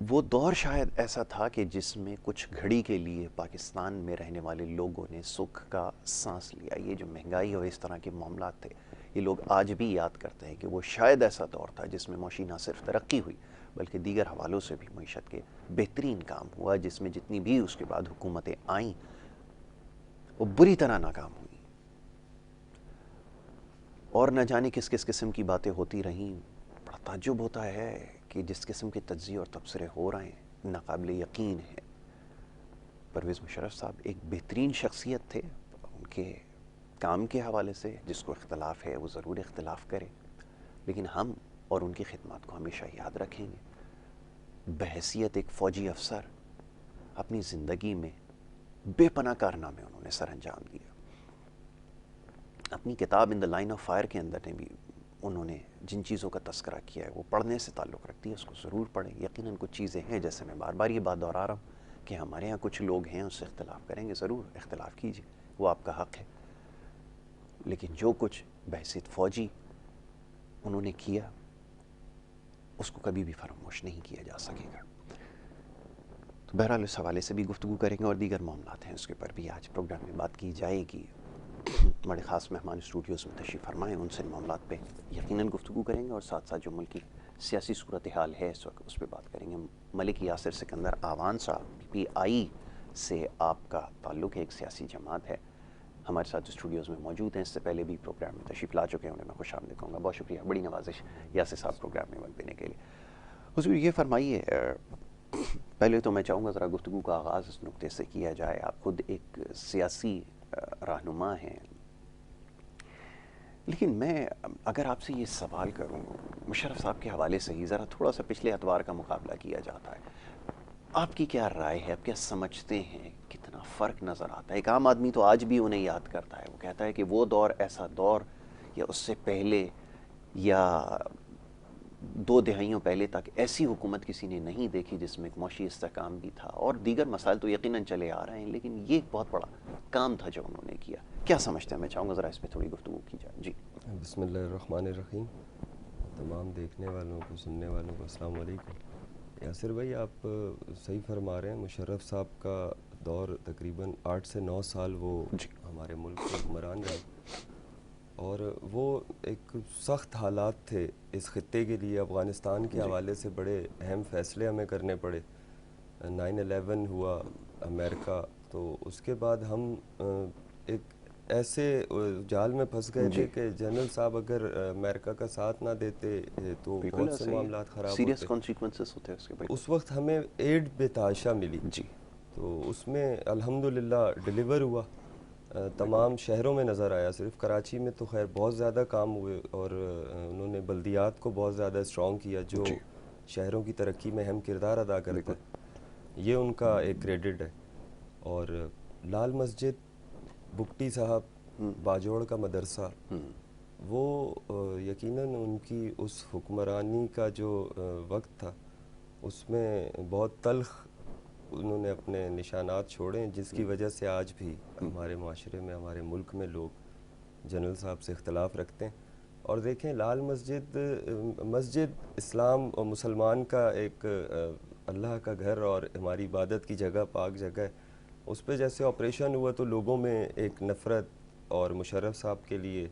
وہ دور شاید ایسا تھا کہ جس میں کچھ گھڑی کے لیے پاکستان میں رہنے والے لوگوں نے سکھ کا سانس لیا. یہ جو مہنگائی اور اس طرح کے معاملات تھے یہ لوگ آج بھی یاد کرتے ہیں کہ وہ شاید ایسا دور تھا جس میں معاشی نہ صرف ترقی ہوئی بلکہ دیگر حوالوں سے بھی معیشت کے بہترین کام ہوا, جس میں جتنی بھی اس کے بعد حکومتیں آئیں وہ بری طرح ناکام ہوئیں اور نہ جانے کس کس قسم کی باتیں ہوتی رہیں. بڑا تعجب ہوتا ہے کہ جس قسم کے تجزیے اور تبصرے ہو رہے ہیں ناقابل یقین ہے. پرویز مشرف صاحب ایک بہترین شخصیت تھے, ان کے کام کے حوالے سے جس کو اختلاف ہے وہ ضرور اختلاف کرے, لیکن ہم اور ان کی خدمات کو ہمیشہ یاد رکھیں گے. بحیثیت ایک فوجی افسر اپنی زندگی میں بے پناہ کارنامے انہوں نے سر انجام دیا. اپنی کتاب ان دا لائن آف فائر کے اندر نے بھی انہوں نے جن چیزوں کا تذکرہ کیا ہے وہ پڑھنے سے تعلق رکھتی ہے, اس کو ضرور پڑھیں. یقیناً کچھ چیزیں ہیں جیسے میں بار بار یہ بات دہرا رہا ہوں کہ ہمارے ہاں کچھ لوگ ہیں اس سے اختلاف کریں گے, ضرور اختلاف کیجیے, وہ آپ کا حق ہے, لیکن جو کچھ بحیثیت فوجی انہوں نے کیا اس کو کبھی بھی فراموش نہیں کیا جا سکے گا. تو بہرحال اس حوالے سے بھی گفتگو کریں گے اور دیگر معاملات ہیں اس کے اوپر بھی آج پروگرام میں بات کی جائے گی. بڑے خاص مہمان اسٹوڈیوز میں تشریف فرمائیں, ان سے معاملات پہ یقیناً گفتگو کریں گے اور ساتھ ساتھ جو ملک کی سیاسی صورتحال ہے اس وقت اس پہ بات کریں گے. ملک یاسر سکندر آوان صاحب پی آئی سے آپ کا تعلق ہے, ایک سیاسی جماعت ہے, ہمارے ساتھ اسٹوڈیوز میں موجود ہیں. اس سے پہلے بھی پروگرام میں تشریف لا چکے ہیں, انہیں میں خوش آمدید کہوں گا. بہت شکریہ, بڑی نوازش یاسر صاحب پروگرام میں وقت دینے کے لیے. حضور یہ فرمائیے, پہلے تو میں چاہوں گا ذرا گفتگو کا آغاز اس نقطے سے کیا جائے. آپ خود ایک سیاسی رہنما ہیں, لیکن میں اگر آپ سے یہ سوال کروں مشرف صاحب کے حوالے سے ہی, ذرا تھوڑا سا پچھلے اتوار کا مقابلہ کیا جاتا ہے, آپ کی کیا رائے ہے, آپ کیا سمجھتے ہیں, کتنا فرق نظر آتا ہے؟ ایک عام آدمی تو آج بھی انہیں یاد کرتا ہے, وہ کہتا ہے کہ وہ دور ایسا دور یا اس سے پہلے یا 2 دہائیوں پہلے تک ایسی حکومت کسی نے نہیں دیکھی جس میں ایک معاشی استحکام بھی تھا, اور دیگر مسائل تو یقیناً چلے آ رہے ہیں, لیکن یہ ایک بہت بڑا کام تھا جو انہوں نے کیا. کیا سمجھتے ہیں؟ میں چاہوں گا ذرا اس پہ تھوڑی گفتگو کی جائے. جی بسم اللہ الرحمن الرحیم. تمام دیکھنے والوں کو, سننے والوں کو السلام علیکم. یاسر بھائی آپ صحیح فرما رہے ہیں, مشرف صاحب کا دور تقریباً 8 سے 9 سال وہ جی ہمارے ملک کے حکمران رہے, اور وہ ایک سخت حالات تھے اس خطے کے لیے. افغانستان کے حوالے سے بڑے اہم فیصلے ہمیں کرنے پڑے. 9/11 ہوا امریکہ, تو اس کے بعد ہم ایک ایسے جال میں پھنس گئے تھے کہ جنرل صاحب اگر امریکہ کا ساتھ نہ دیتے تو بالکل بہت سے ایسا ہی ہے, معاملات خراب سیریس ہوتے. کانسیکوینسز ہوتے ہیں اس کے. بالکل اس وقت ہمیں ایڈ بے تحاشا ملی, جی تو اس میں الحمدللہ ڈلیور ہوا, بالکل تمام شہروں میں نظر آیا. صرف کراچی میں تو خیر بہت زیادہ کام ہوئے, اور انہوں نے بلدیات کو بہت زیادہ اسٹرانگ کیا جو جی شہروں کی ترقی میں اہم کردار ادا کرتا بالکل ہے. یہ ان کا ایک کریڈٹ ہے. اور لال مسجد, بگٹی صاحب, باجوڑ کا مدرسہ, وہ یقیناً ان کی اس حکمرانی کا جو وقت تھا اس میں بہت تلخ انہوں نے اپنے نشانات چھوڑے ہیں, جس کی وجہ سے آج بھی ہمارے معاشرے میں, ہمارے ملک میں لوگ جنرل صاحب سے اختلاف رکھتے ہیں. اور دیکھیں لال مسجد, مسجد اسلام اور مسلمان کا ایک اللہ کا گھر اور ہماری عبادت کی جگہ, پاک جگہ ہے. اس پہ جیسے آپریشن ہوا تو لوگوں میں ایک نفرت اور مشرف صاحب کے لیے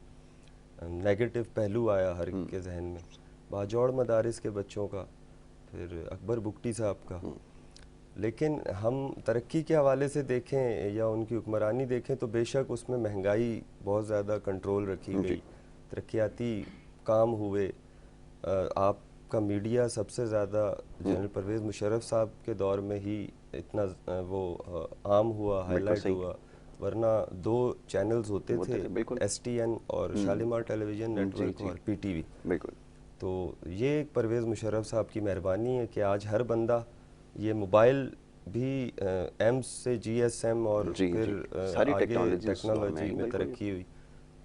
نیگیٹو پہلو آیا ہر کے ذہن میں. باجوڑ مدارس کے بچوں کا, پھر اکبر بگٹی صاحب کا. لیکن ہم ترقی کے حوالے سے دیکھیں یا ان کی حکمرانی دیکھیں تو بے شک اس میں مہنگائی بہت زیادہ کنٹرول رکھی جی گئی, ترقیاتی کام ہوئے. آپ کا میڈیا سب سے زیادہ جنرل پرویز مشرف صاحب کے دور میں ہی اتنا وہ عام ہوا, ہائی بالکل لائٹ صحیح ہوا, ورنہ 2 چینلز ہوتے تھے, بالکل ایس ٹی این اور شالیمار ٹیلی ویژن نیٹ جی ورک جی اور پی ٹی وی. بالکل تو یہ ایک پرویز مشرف صاحب کی مہربانی ہے کہ آج ہر بندہ, یہ موبائل بھی ایم سے جی ایس ایم اور جی پھر جی ساری آگے ٹیکنالوجی اس دور ٹیکنالوجی آئی. میں بالکل ترقی ہوئی,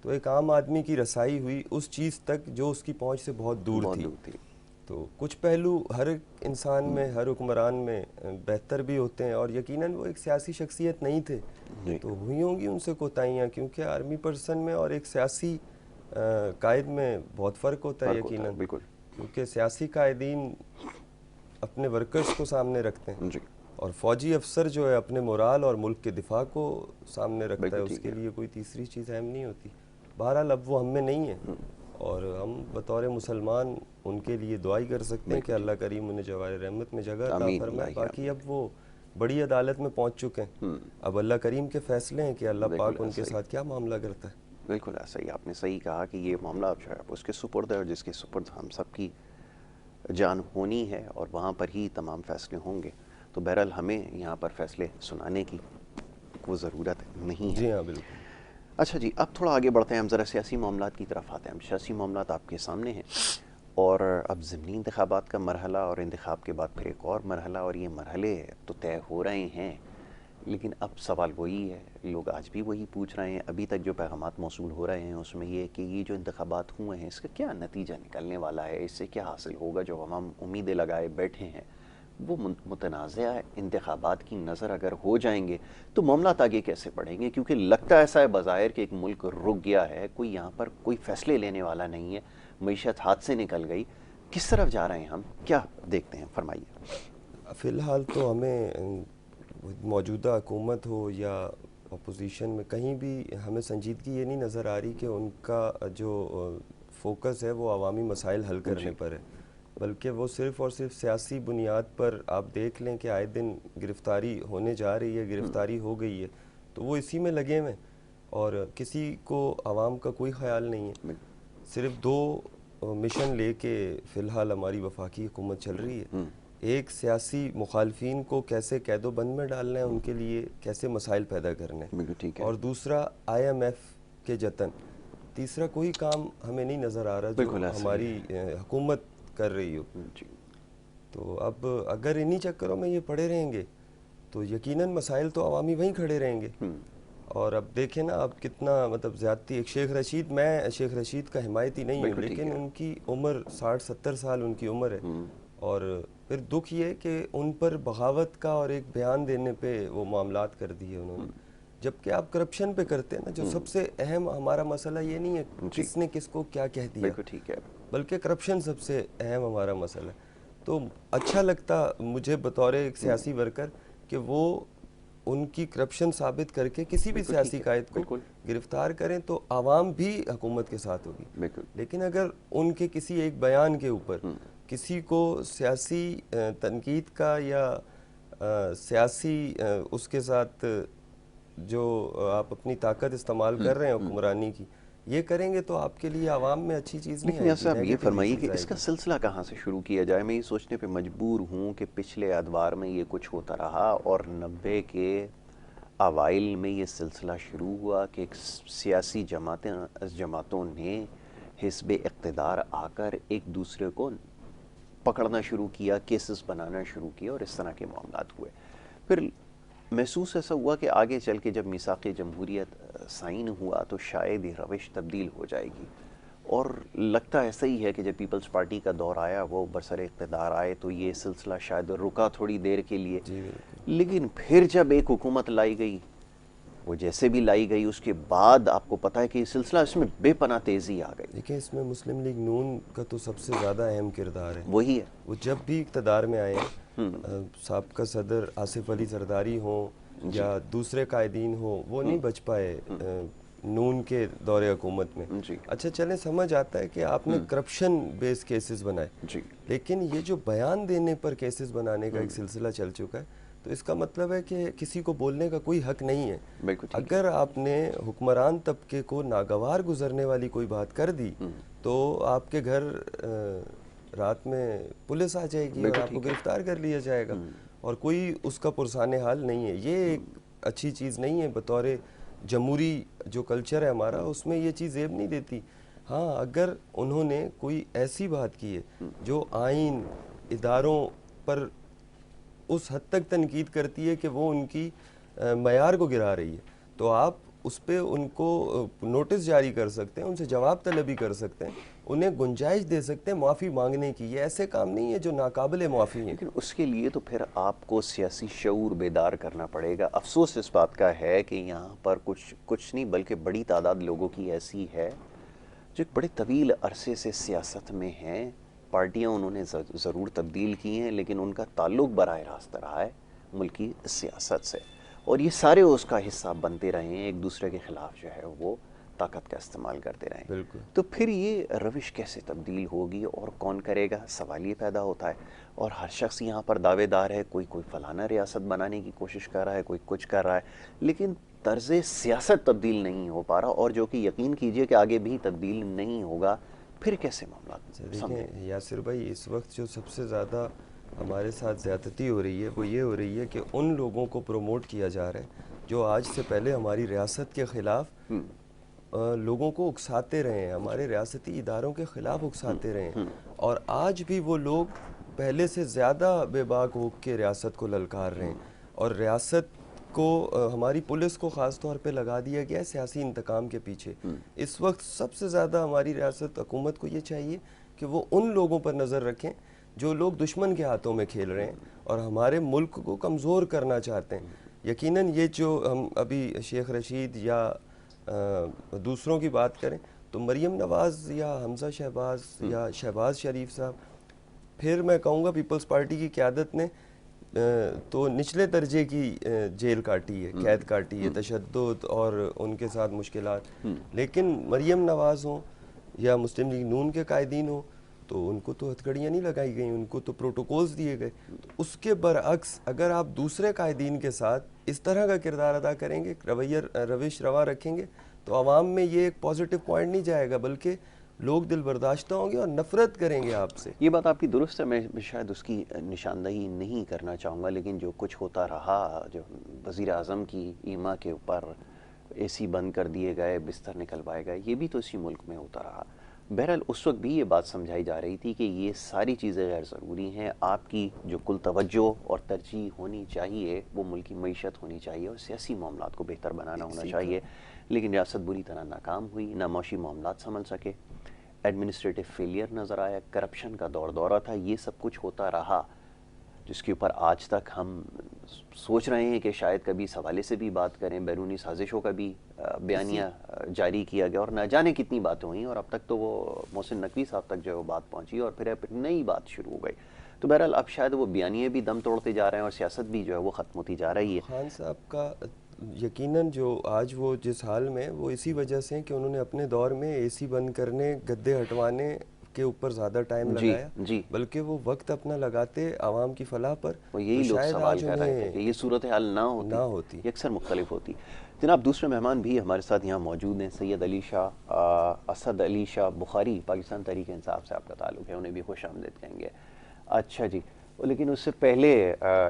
تو ایک عام آدمی کی رسائی ہوئی اس چیز تک جو اس کی پہنچ سے بہت دور بہت تھی. دور تھی. تو کچھ پہلو ہر انسان میں, ہر حکمران میں بہتر بھی ہوتے ہیں, اور یقیناً وہ ایک سیاسی شخصیت نہیں تھے جی تو ہوئی ہوں گی ان سے کوتاہیاں, کیونکہ آرمی پرسن میں اور ایک سیاسی قائد میں بہت فرق ہوتا ہے فرق ہوتا ہے. یقیناً. بالکل کیونکہ سیاسی قائدین اپنے ورکرز کو سامنے رکھتے ہیں جی اور فوجی افسر جو ہے اپنے مورال اور ملک کے دفاع کو سامنے رکھتا ہے، بالکل اس ٹھیک کے ہے۔ لیے کوئی تیسری چیز اہم نہیں ہوتی۔ بہرحال اب وہ ہم میں نہیں ہے، اور ہم بطور مسلمان ان کے لیے دعائی کر سکتے ہیں کہ اللہ کریم انہیں جوار رحمت میں جگہ عطا آمین فرمائے۔ اللہ باقی آمین۔ اب وہ بڑی عدالت میں پہنچ چکے ہیں، اب اللہ کریم کے فیصلے ہیں کہ اللہ بالکل پاک ان کے ایسا ہی، ساتھ کیا معاملہ کرتا ہے۔ بالکل ایسا ہی، آپ نے صحیح کہا کہ یہ معاملہ اب جو ہے اس کے سپرد ہے، اور جس کے سپرد ہم سب کی جان ہونی ہے، اور وہاں پر ہی تمام فیصلے ہوں گے۔ تو بہرحال ہمیں یہاں پر فیصلے سنانے کی وہ ضرورت نہیں ہے۔ جی ہاں بالکل۔ اچھا جی، اب تھوڑا آگے بڑھتے ہیں، ہم ذرا سیاسی معاملات کی طرف آتے ہیں۔ سیاسی معاملات آپ کے سامنے ہیں، اور اب ضمنی انتخابات کا مرحلہ، اور انتخاب کے بعد پھر ایک اور مرحلہ، اور یہ مرحلے تو طے ہو رہے ہیں، لیکن اب سوال وہی ہے، لوگ آج بھی وہی پوچھ رہے ہیں۔ ابھی تک جو پیغامات موصول ہو رہے ہیں اس میں یہ کہ یہ جو انتخابات ہوئے ہیں اس کا کیا نتیجہ نکلنے والا ہے، اس سے کیا حاصل ہوگا۔ جو عوام امیدیں لگائے بیٹھے ہیں وہ متنازع انتخابات کی نظر اگر ہو جائیں گے تو معاملات آگے کیسے بڑھیں گے، کیونکہ لگتا ایسا ہے بظاہر کہ ایک ملک رک گیا ہے، کوئی یہاں پر کوئی فیصلے لینے والا نہیں ہے، معیشت ہاتھ سے نکل گئی۔ کس طرف جا رہے ہیں ہم، کیا دیکھتے ہیں، فرمائیے۔ فی الحال تو ہمیں موجودہ حکومت ہو یا اپوزیشن میں کہیں بھی ہمیں سنجیدگی یہ نہیں نظر آ رہی کہ ان کا جو فوکس ہے وہ عوامی مسائل حل کرنے پر ہے، بلکہ وہ صرف اور صرف سیاسی بنیاد پر آپ دیکھ لیں کہ آئے دن گرفتاری ہونے جا رہی ہے، گرفتاری ہو گئی ہے، تو وہ اسی میں لگے ہوئے ہیں، اور کسی کو عوام کا کوئی خیال نہیں ہے۔ صرف دو مشن لے کے فی الحال ہماری وفاقی حکومت چل رہی ہے، ایک سیاسی مخالفین کو کیسے قید و بند میں ڈالنا ہے، ان کے لیے کیسے مسائل پیدا کرنے ہیں، اور دوسرا آئی ایم ایف کے جتن، تیسرا کوئی کام ہمیں نہیں نظر آ رہا جو ہماری حکومت کر رہی ہو۔ تو اب اگر انہی چکروں میں یہ پڑے رہیں گے تو یقیناً مسائل تو عوامی وہیں کھڑے رہیں گے، اور اب دیکھیں نا اب کتنا مطلب زیادتی، ایک شیخ رشید، میں شیخ رشید کا حمایتی نہیں ہوں، لیکن ان کی عمر 60-70 سال ان کی عمر ہے، اور پھر دکھ یہ کہ ان پر بغاوت کا اور ایک بیان دینے پہ وہ معاملات کر دیے انہوں نے، جبکہ آپ کرپشن پہ کرتے ہیں نا، جو سب سے اہم ہمارا مسئلہ یہ نہیں ہے کس نے کس کو کیا کہہ دیا، بلکہ کرپشن سب سے اہم ہمارا مسئلہ ہے۔ تو اچھا لگتا مجھے بطور ایک سیاسی ورکر کہ وہ ان کی کرپشن ثابت کر کے کسی بھی سیاسی قائد کو گرفتار کریں تو عوام بھی حکومت کے ساتھ ہوگی، لیکن اگر ان کے کسی ایک بیان کے اوپر کسی کو سیاسی تنقید کا یا سیاسی اس کے ساتھ جو آپ اپنی طاقت استعمال کر رہے ہیں حکمرانی کی، یہ کریں گے تو آپ کے لیے عوام میں اچھی چیز نہیں آئے گی۔ لیکن صاحب یہ فرمائیے کہ اس کا سلسلہ کہاں سے شروع کیا جائے؟ میں یہ سوچنے پہ مجبور ہوں کہ پچھلے ادوار میں یہ کچھ ہوتا رہا، اور 90 کے اوائل میں یہ سلسلہ شروع ہوا کہ سیاسی جماعتوں نے حزب اقتدار آ کر ایک دوسرے کو پکڑنا شروع کیا، کیسز بنانا شروع کیا، اور اس طرح کے معاملات ہوئے۔ پھر محسوس ایسا ہوا کہ آگے چل کے جب میثاق جمہوریت سائن ہوا تو شاید یہ روش تبدیل ہو جائے گی، اور لگتا ایسا ہی ہے کہ جب پیپلز پارٹی کا دور آیا، وہ برسر اقتدار آئے، تو یہ سلسلہ شاید رکا تھوڑی دیر کے لیے، لیکن پھر جب ایک حکومت لائی گئی، وہ جیسے بھی لائی گئی، اس کے بعد آپ کو پتہ ہے کہ یہ سلسلہ اس میں بے پناہ تیزی آ گئی۔ دیکھیں اس میں مسلم لیگ نون کا تو سب سے زیادہ اہم کردار ہے، وہی ہے، وہ جب بھی اقتدار میں آئے، سابقہ صدر آصف علی زرداری ہوں یا دوسرے قائدین ہوں، وہ نہیں بچ پائے نون کے دور حکومت میں۔ اچھا چلیں سمجھ آتا ہے کہ آپ نے کرپشن بیس کیسز بنائے، لیکن یہ جو بیان دینے پر کیسز بنانے کا ایک سلسلہ چل چکا ہے، تو اس کا مطلب ہے کہ کسی کو بولنے کا کوئی حق نہیں ہے۔ اگر آپ نے حکمران طبقے کو ناگوار گزرنے والی کوئی بات کر دی تو آپ کے گھر رات میں پولیس آ جائے گی اور آپ کو گرفتار کر لیا جائے گا، اور کوئی اس کا پرسان حال نہیں ہے۔ یہ ایک اچھی چیز نہیں ہے، بطور جمہوری جو کلچر ہے ہمارا اس میں یہ چیز زیب نہیں دیتی۔ ہاں اگر انہوں نے کوئی ایسی بات کی ہے جو آئین اداروں پر اس حد تک تنقید کرتی ہے کہ وہ ان کی معیار کو گرا رہی ہے، تو آپ اس پہ ان کو نوٹس جاری کر سکتے ہیں، ان سے جواب طلبی کر سکتے ہیں، انہیں گنجائش دے سکتے ہیں معافی مانگنے کی۔ یہ ایسے کام نہیں ہے جو ناقابل معافی ہیں۔ لیکن اس کے لیے تو پھر آپ کو سیاسی شعور بیدار کرنا پڑے گا۔ افسوس اس بات کا ہے کہ یہاں پر کچھ نہیں بلکہ بڑی تعداد لوگوں کی ایسی ہے جو ایک بڑے طویل عرصے سے سیاست میں ہیں، پارٹیاں انہوں نے ضرور تبدیل کی ہیں، لیکن ان کا تعلق براہ راست رہا ہے ملکی سیاست سے، اور یہ سارے اس کا حصہ بنتے رہے ہیں، ایک دوسرے کے خلاف جو ہے وہ طاقت کا استعمال کرتے رہیں۔ بالکل۔ تو پھر یہ روش کیسے تبدیل ہوگی اور کون کرے گا؟ سوال یہ پیدا ہوتا ہے، اور ہر شخص یہاں پر دعوے دار ہے، کوئی فلانا ریاست بنانے کی کوشش کر رہا ہے، کوئی کچھ کر رہا ہے، لیکن طرز سیاست تبدیل نہیں ہو پا رہا، اور جو کہ یقین کیجئے کہ آگے بھی تبدیل نہیں ہوگا، پھر کیسے معاملات سمجھیں؟ دیکھیں یاسر بھائی، اس وقت جو سب سے زیادہ ہمارے ساتھ زیادتی ہو رہی ہے وہ یہ ہو رہی ہے کہ ان لوگوں کو پروموٹ کیا جا رہا ہے جو آج سے پہلے ہماری ریاست کے خلاف لوگوں کو اکساتے رہے ہیں، ہمارے ریاستی اداروں کے خلاف اکساتے رہے ہیں، اور آج بھی وہ لوگ پہلے سے زیادہ بے باک ہو کے ریاست کو للکار رہے ہیں، اور ریاست کو ہماری پولیس کو خاص طور پہ لگا دیا گیا ہے سیاسی انتقام کے پیچھے۔ اس وقت سب سے زیادہ ہماری ریاست حکومت کو یہ چاہیے کہ وہ ان لوگوں پر نظر رکھیں جو لوگ دشمن کے ہاتھوں میں کھیل رہے ہیں اور ہمارے ملک کو کمزور کرنا چاہتے ہیں۔ یقیناً یہ جو ہم ابھی شیخ رشید یا دوسروں کی بات کریں تو مریم نواز یا حمزہ شہباز یا شہباز شریف صاحب، پھر میں کہوں گا پیپلز پارٹی کی قیادت نے تو نچلے درجے کی جیل کاٹی ہے، قید کاٹی ہے، تشدد اور ان کے ساتھ مشکلات، لیکن مریم نواز ہوں یا مسلم لیگ نون کے قائدین ہوں تو ان کو تو ہتھکڑیاں نہیں لگائی گئیں، ان کو تو پروٹوکولز دیے گئے۔ اس کے برعکس اگر آپ دوسرے قائدین کے ساتھ اس طرح کا کردار ادا کریں گے، روش روا رکھیں گے، تو عوام میں یہ ایک پازیٹیو پوائنٹ نہیں جائے گا، بلکہ لوگ دل برداشتہ ہوں گے اور نفرت کریں گے آپ سے۔ یہ بات آپ کی درست ہے، میں شاید اس کی نشاندہی نہیں کرنا چاہوں گا، لیکن جو کچھ ہوتا رہا، جو وزیر اعظم کی ایما کے اوپر اے سی بند کر دیے گئے، بستر نکلوائے گئے، یہ بھی تو اسی ملک میں ہوتا رہا۔ بہرحال اس وقت بھی یہ بات سمجھائی جا رہی تھی کہ یہ ساری چیزیں غیر ضروری ہیں، آپ کی جو کل توجہ اور ترجیح ہونی چاہیے وہ ملکی معیشت ہونی چاہیے اور سیاسی معاملات کو بہتر بنانا ہونا چاہیے، لیکن ریاست بری طرح ناکام ہوئی، نہ معاشی معاملات سنبھل سکے، ایڈمنسٹریٹو فیلئر نظر آیا، کرپشن کا دورہ تھا، یہ سب کچھ ہوتا رہا، جس کے اوپر آج تک ہم سوچ رہے ہیں کہ شاید کبھی اس حوالے سے بھی بات کریں، بیرونی سازشوں کا بھی بیانیہ جاری کیا گیا، اور نہ جانے کتنی باتیں ہوئیں، اور اب تک تو وہ محسن نقوی صاحب تک جو ہے وہ بات پہنچی، اور پھر نئی بات شروع ہو گئی۔ تو بہرحال اب شاید وہ بیانیے بھی دم توڑتے جا رہے ہیں اور سیاست بھی جو ہے وہ ختم ہوتی جا رہی ہے۔ خان صاحب کا یقیناً جو آج وہ جس حال میں، وہ اسی وجہ سے کہ انہوں نے اپنے دور میں اے سی بند کرنے، گدے ہٹوانے کے اوپر زیادہ ٹائم لگایا، بلکہ وہ وقت اپنا لگاتے عوام کی فلاح پر، وہ یہی لوگ سوال کر رہے تھے کہ یہ صورتحال نہ ہوتی، یہ اکثر مختلف ہوتی۔ جناب دوسرے مہمان بھی ہمارے ساتھ یہاں موجود ہیں، سید علی شاہ اسد علی شاہ بخاری، پاکستان تحریک انصاف سے آپ کا تعلق ہے، انہیں بھی خوش آمدید کہیں گے۔ اچھا جی، لیکن اس سے پہلے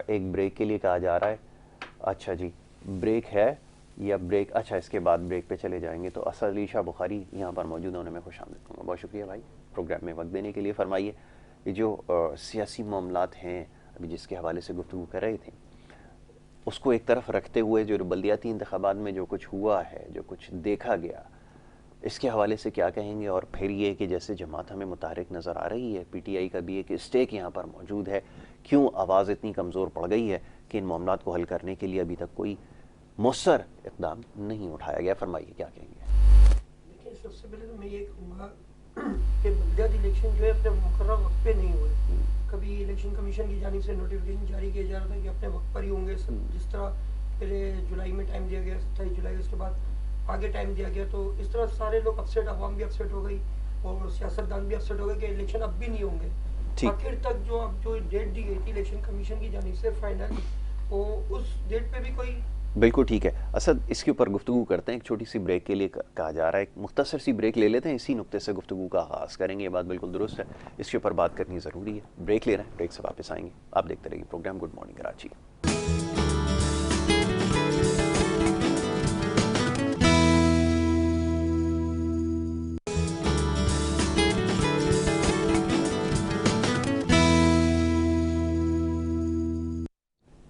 ایک بریک کے لیے کہا جا رہا ہے۔ اچھا جی، بریک ہے یا بریک؟ اچھا، اس کے بعد بریک پہ چلے جائیں گے۔ تو اسد علی شاہ بخاری یہاں پر موجود ہیں، انہیں میں خوش آمدید کروں گا۔ بہت شکریہ بھائی پروگرام میں وقت دینے کے لیے۔ فرمائیے، یہ جو سیاسی معاملات ہیں ابھی جس کے حوالے سے گفتگو کر رہے تھے، اس کو ایک طرف رکھتے ہوئے جو بلدیاتی انتخابات میں جو کچھ ہوا ہے، جو کچھ دیکھا گیا، اس کے حوالے سے کیا کہیں گے؟ اور پھر یہ کہ جیسے جماعت ہمیں متحرک نظر آ رہی ہے، پی ٹی آئی کا بھی ایک اسٹیک یہاں پر موجود ہے، کیوں آواز اتنی کمزور پڑ گئی ہے کہ ان معاملات کو حل کرنے کے لیے ابھی تک کوئی مؤثر اقدام نہیں اٹھایا گیا؟ فرمائیے کیا کہیں گے؟ دیکھیں، سب سے پہلے تو میں یہ کہوں گا کہ بلدیاتی الیکشن جو ہے اپنے مقررہ وقت پہ نہیں ہوئے۔ کبھی الیکشن کمیشن کی جانب سے نوٹیفکیشن جاری کیا جا رہا تھا کہ اپنے وقت پر ہی ہوں گے، جس طرح پہلے جولائی میں ٹائم دیا گیا 27 جولائی، اس کے بعد آگے ٹائم دیا گیا، تو اس طرح سارے لوگ اپسیٹ، عوام بھی اپسیٹ ہو گئی اور سیاستدان بھی اپسیٹ ہو گئے کہ الیکشن اب بھی نہیں ہوں گے۔ آخر تک جو اب جو ڈیٹ دی گئی تھی الیکشن کمیشن کی جانب سے فائنل، وہ اس ڈیٹ پہ بھی کوئی بالکل ٹھیک ہے اسد، اس کے اوپر گفتگو کرتے ہیں، ایک چھوٹی سی بریک کے لیے کہا جا رہا ہے، ایک مختصر سی بریک لے لیتے ہیں، اسی نقطے سے گفتگو کا آغاز کریں گے، یہ بات بالکل درست ہے، اس کے اوپر بات کرنی ضروری ہے۔ بریک لے رہے ہیں، بریک سے واپس آئیں گے، آپ دیکھتے رہیے programme good morning Karachi.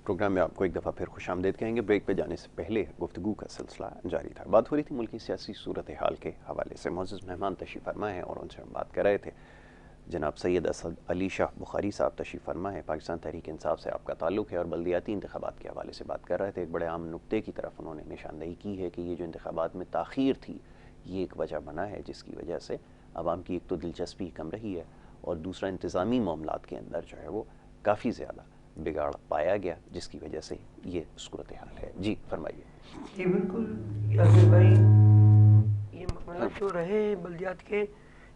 Programme میں آپ کو ایک دفعہ پھر خوش آمدید کہیں گے۔ بریک پہ جانے سے پہلے گفتگو کا سلسلہ جاری تھا، بات ہو رہی تھی ملکی سیاسی صورتحال کے حوالے سے، معزز مہمان تشریف فرما ہیں اور ان سے ہم بات کر رہے تھے۔ جناب سید اسد علی شاہ بخاری صاحب تشریف فرما ہے، پاکستان تحریک انصاف سے آپ کا تعلق ہے، اور بلدیاتی انتخابات کے حوالے سے بات کر رہے تھے۔ ایک بڑے عام نقطے کی طرف انہوں نے نشاندہی کی ہے کہ یہ جو انتخابات میں تاخیر تھی، یہ ایک وجہ بنا ہے جس کی وجہ سے عوام کی ایک تو دلچسپی کم رہی ہے، اور دوسرا انتظامی معاملات کے اندر جو ہے وہ کافی زیادہ بگاڑ پایا گیا، جس کی وجہ سے یہ صورتحال ہے. جی فرمائیے. جی بالکل یاسر بھائی، یہ معاملات جو رہے بلدیات کے،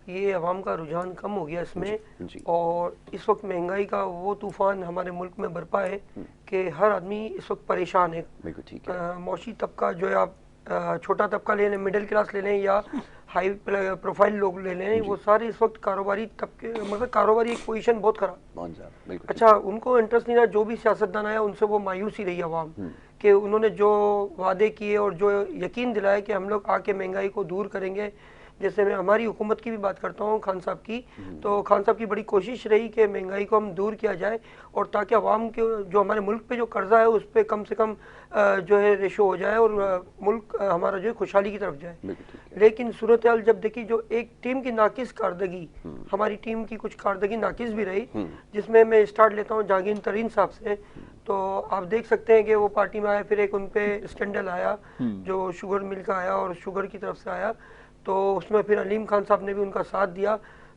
یہ عوام کا رجحان کم ہو گیا اس میں. جی. اور اس وقت مہنگائی کا وہ طوفان ہمارے ملک میں برپا ہے کہ ہر آدمی اس وقت پریشان ہے. بالکل ٹھیک ہے. معاشی طبقہ جو ہے، آپ چھوٹا طبقہ لے لیں، مڈل کلاس لے لیں، یا ہائی پروفائل لوگ لے لیں، وہ سارے اس وقت کاروباری طبقے، مگر کاروباری ایک پوزیشن بہت خراب. بہت زیادہ. بالکل. اچھا، ان کو انٹرسٹ نہیں رہا. جو بھی سیاستدان آیا ان سے وہ مایوس ہی رہی عوام، کہ انہوں نے جو وعدے کیے اور جو یقین دلایا کہ ہم لوگ آ کے مہنگائی کو دور کریں گے. جیسے میں ہماری حکومت کی بھی بات کرتا ہوں، خان صاحب کی، تو خان صاحب کی بڑی کوشش رہی کہ مہنگائی کو ہم دور کیا جائے، اور تاکہ عوام کے جو ہمارے ملک پہ جو قرضہ ہے اس پہ کم سے کم جو ہے ریشو ہو جائے، اور ملک ہمارا جو ہے خوشحالی کی طرف جائے. لیکن صورتحال جب دیکھی، جو ایک ٹیم کی ناقص کارکردگی، ہماری ٹیم کی کچھ کارکردگی ناقص بھی رہی، جس میں اسٹارٹ لیتا ہوں جہانگیر ترین صاحب سے. تو آپ دیکھ سکتے ہیں کہ وہ پارٹی میں آئے، پھر ایک ان پہ اسکینڈل آیا جو شوگر مل کا آیا اور شوگر کی طرف سے آیا، تو اس میں پھر علیم خان صاحب نے بھی ان کا ساتھ دیا.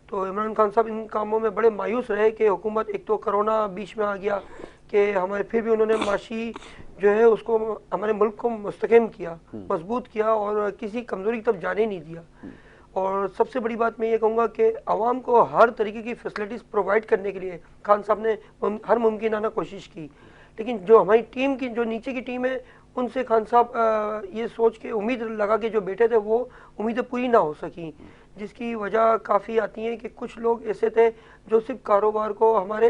تو عمران خان صاحب ان کاموں میں بڑے مایوس رہے کہ حکومت، ایک تو کرونا بیچ میں آ گیا کہ ہمارے، پھر بھی انہوں نے معاشی جو ہے اس کو، ہمارے ملک کو مستحکم کیا، مضبوط کیا، اور کسی کمزوری کی طرف جانے نہیں دیا. اور سب سے بڑی بات میں یہ کہوں گا کہ عوام کو ہر طریقے کی فیسلٹیز پرووائڈ کرنے کے لیے خان صاحب نے ہر ممکنہ کوشش کی. لیکن جو ہماری ٹیم کی، جو نیچے کی ٹیم ہے، ان سے خان صاحب یہ سوچ کے امید لگا کے جو بیٹھے تھے، وہ امیدیں پوری نہ ہو سکیں، جس کی وجہ کافی آتی ہیں کہ کچھ لوگ ایسے تھے جو صرف کاروبار کو ہمارے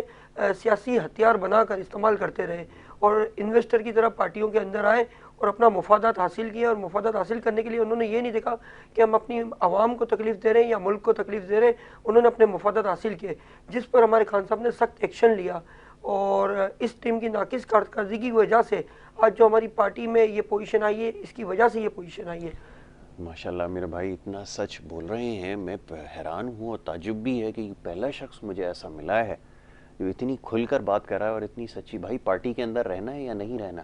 سیاسی ہتھیار بنا کر استعمال کرتے رہے، اور انویسٹر کی طرح پارٹیوں کے اندر آئے اور اپنا مفادات حاصل کیا. اور مفادات حاصل کرنے کے لیے انہوں نے یہ نہیں دیکھا کہ ہم اپنی عوام کو تکلیف دے رہے ہیں یا ملک کو تکلیف دے رہے ہیں. انہوں نے اپنے مفادات حاصل کیے، جس پر ہمارے خان صاحب نے سخت ایکشن لیا. اور اس ٹیم کی ناقص کارکردگی کی وجہ سے آج جو ہماری پارٹی میں یہ پوزیشن آئی ہے، اس کی وجہ سے یہ پوزیشن آئی ہے. ماشاءاللہ میرے بھائی اتنا سچ بول رہے ہیں، میں حیران ہوں، اور تعجب بھی ہے کہ یہ پہلا شخص مجھے ایسا ملا ہے جو اتنی کھل کر بات کر رہا ہے اور اتنی سچی. بھائی پارٹی کے اندر رہنا ہے یا نہیں رہنا؟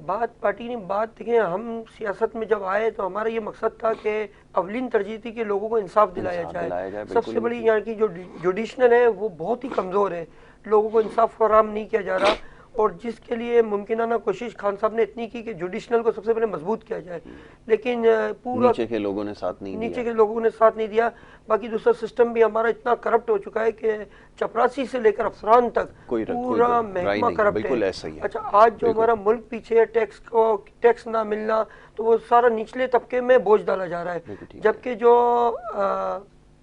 بات پارٹی نہیں، بات دیکھیں، ہم سیاست میں جب آئے تو ہمارا یہ مقصد تھا کہ اولین ترجیح تھی کہ لوگوں کو انصاف دلایا جائے. سب سے بڑی یہاں کی جو جوڈیشنل ہے وہ بہت ہی کمزور ہے، لوگوں کو انصاف فراہم نہیں کیا جا رہا، اور جس کے لیے ممکنہ کوشش خان صاحب نے اتنی کی کہ جوڈیشنل کو سب سے پہلے مضبوط کیا جائے. لیکن پورا نیچے کے لوگوں نے ساتھ نہیں دیا. نیچے کے لوگوں نے ساتھ نہیں دیا. باقی دوسرا سسٹم بھی ہمارا اتنا کرپٹ ہو چکا ہے کہ چپراسی سے لے کر افسران تک پورا محکمہ کرپٹ ہے. اچھا، آج جو ہمارا ملک پیچھے ہے، ٹیکس نہ ملنا، تو وہ سارا نچلے طبقے میں بوجھ ڈالا جا رہا ہے. جبکہ جو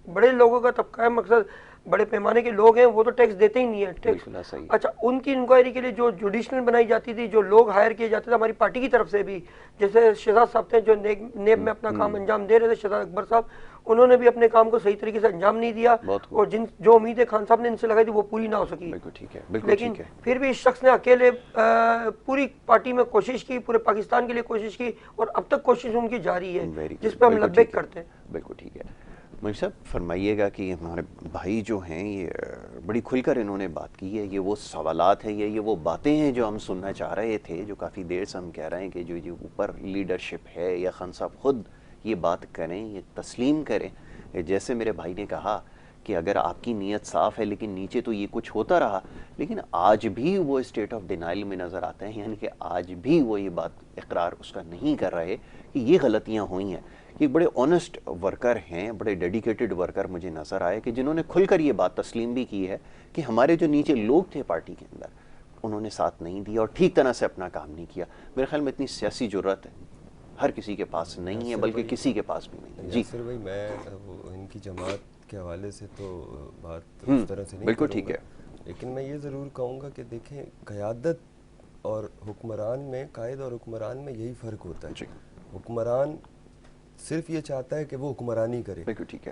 بڑے لوگوں کا طبقہ ہے، مقصد بڑے پیمانے کے لوگ ہیں، وہ تو ٹیکس دیتے ہی نہیں ہے. ٹیکس، اچھا، ان کی انکوائری کے لیے جو جوڈیشنل بنائی جاتی تھی، جو لوگ ہائر کیے جاتے تھے ہماری پارٹی کی طرف سے بھی، جیسے شہزاد صاحب تھے جو نیب میں اپنا کام انجام دے رہے تھے، شہزاد اکبر صاحب، انہوں نے بھی اپنے کام کو صحیح طریقے سے انجام نہیں دیا، اور جو امیدیں خان صاحب نے ان سے لگائی تھی وہ پوری نہ ہو سکی. لیکن پھر بھی اس شخص نے اکیلے پوری پارٹی میں کوشش کی، پورے پاکستان کے لیے کوشش کی، اور اب تک کوشش ان کی جاری ہے، جس پہ ہم لبیک کرتے ہیں. بالکل ٹھیک ہے. مجھے صاحب فرمائیے گا کہ ہمارے بھائی جو ہیں، یہ بڑی کھل کر انہوں نے بات کی ہے، یہ وہ سوالات ہیں، یہ وہ باتیں ہیں جو ہم سننا چاہ رہے تھے، جو کافی دیر سے ہم کہہ رہے ہیں کہ جو اوپر لیڈرشپ ہے، یا خان صاحب خود یہ بات کریں، یہ تسلیم کریں. جیسے میرے بھائی نے کہا کہ اگر آپ کی نیت صاف ہے، لیکن نیچے تو یہ کچھ ہوتا رہا، لیکن آج بھی وہ اسٹیٹ آف ڈینائل میں نظر آتے ہیں، یعنی کہ آج بھی وہ یہ بات اقرار اس کا نہیں کر رہے کہ یہ غلطیاں ہوئی ہیں. کہ بڑے آنیسٹ ورکر ہیں، بڑے ڈیڈیکیٹڈ ورکر مجھے نظر آئے کہ جنہوں نے کھل کر یہ بات تسلیم بھی کی ہے کہ ہمارے جو نیچے لوگ تھے پارٹی کے اندر، انہوں نے ساتھ نہیں دیا اور ٹھیک طرح سے اپنا کام نہیں کیا. میرے خیال میں اتنی سیاسی جرأت ہر کسی کے پاس نہیں ہے، بلکہ کسی کے پاس بھی نہیں. جی سر بھائی، میں ان کی جماعت کے حوالے سے تو بات اس طرح سے نہیں بالکل ٹھیک ہے، لیکن میں یہ ضرور کہوں گا کہ دیکھیں، قیادت اور حکمران میں، قائد اور حکمران میں یہی فرق ہوتا ہے. حکمران صرف یہ چاہتا ہے کہ وہ حکمرانی کرے،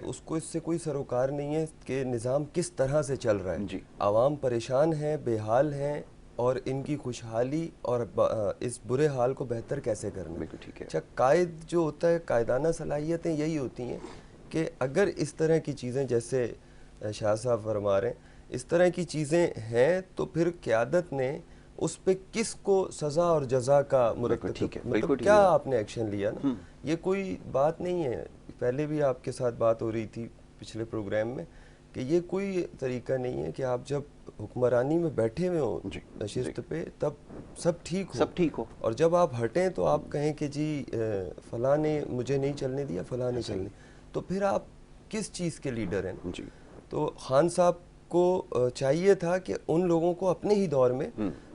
اس کو اس سے کوئی سروکار نہیں ہے کہ نظام کس طرح سے چل رہا ہے. عوام پریشان ہیں، بے حال ہیں، اور ان کی خوشحالی اور اس برے حال کو بہتر کیسے کرنا. اچھا، قائد جو ہوتا ہے، قائدانہ صلاحیتیں یہی ہوتی ہیں کہ اگر اس طرح کی چیزیں جیسے شاہ صاحب فرما رہے ہیں، اس طرح کی چیزیں ہیں، تو پھر قیادت نے اس پہ کس کو سزا اور جزا کا مطلب کیا آپ نے ایکشن لیا نا. یہ کوئی بات نہیں ہے. پہلے بھی آپ کے ساتھ بات ہو رہی تھی پچھلے پروگرام میں کہ یہ کوئی طریقہ نہیں ہے کہ آپ جب حکمرانی میں بیٹھے ہوئے ہوں نشست پہ تب سب ٹھیک ہو اور جب آپ ہٹیں تو آپ کہیں کہ جی فلاں نے مجھے نہیں چلنے دیا، فلاں نے چلنے، تو پھر آپ کس چیز کے لیڈر ہیں؟ تو خان صاحب کو چاہیے تھا کہ ان لوگوں کو اپنے ہی دور میں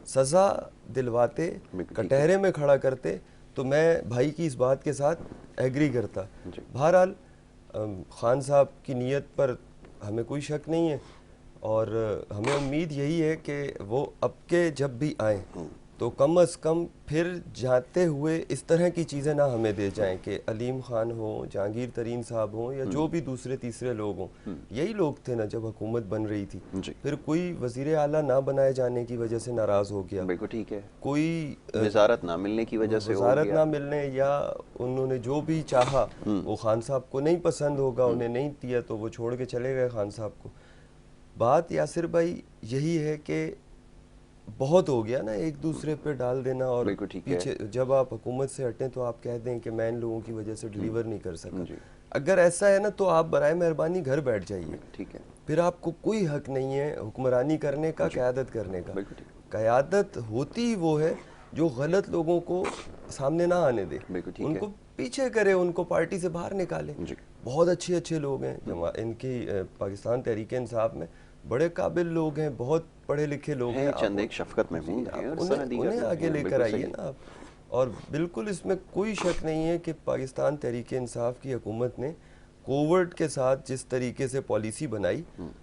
سزا دلواتے، کٹہرے میں کھڑا کرتے، تو میں بھائی کی اس بات کے ساتھ ایگری کرتا۔ بہرحال خان صاحب کی نیت پر ہمیں کوئی شک نہیں ہے، اور ہمیں امید یہی ہے کہ وہ اب کے جب بھی آئیں تو کم از کم پھر جاتے ہوئے اس طرح کی چیزیں نہ ہمیں دے جائیں کہ علیم خان ہوں، جہانگیر ترین صاحب ہوں، یا جو بھی دوسرے تیسرے لوگ ہوں۔ یہی لوگ تھے نا جب حکومت بن رہی تھی، پھر کوئی وزیر اعلیٰ نہ بنائے جانے کی وجہ سے ناراض ہو گیا، بالکل ٹھیک ہے، کوئی وزارت نہ ملنے کی وجہ سے وزارت نہ ملنے، یا انہوں نے جو بھی چاہا وہ خان صاحب کو نہیں پسند ہوگا، انہیں نہیں دیا تو وہ چھوڑ کے چلے گئے خان صاحب کو۔ بات یاسر بھائی یہی ہے کہ بہت ہو گیا نا ایک دوسرے پہ ڈال دینا، اور پیچھے جب آپ حکومت سے ہٹیں تو آپ کہہ دیں کہ میں ان لوگوں کی وجہ سے ڈیلیور نہیں کر سکا۔ اگر ایسا ہے نا تو آپ برائے مہربانی گھر بیٹھ جائیے، ٹھیک ہے، پھر آپ کو کوئی حق نہیں ہے حکمرانی کرنے کا، قیادت کرنے کا۔ قیادت ہوتی وہ ہے جو غلط لوگوں کو سامنے نہ آنے دے، ان کو پیچھے کرے، ان کو پارٹی سے باہر نکالے۔ بہت اچھے لوگ ہیں ان کی پاکستان تحریک انصاف میں، بڑے قابل لوگ ہیں، بہت پڑھے لکھے لوگ ہیں، چند ایک شفقت محمود ہیں، انہیں آگے لے کر آئیے نا آپ۔ اور بالکل اس میں کوئی شک نہیں ہے کہ پاکستان تحریک انصاف کی حکومت نے کووڈ کے ساتھ جس طریقے سے پالیسی بنائی،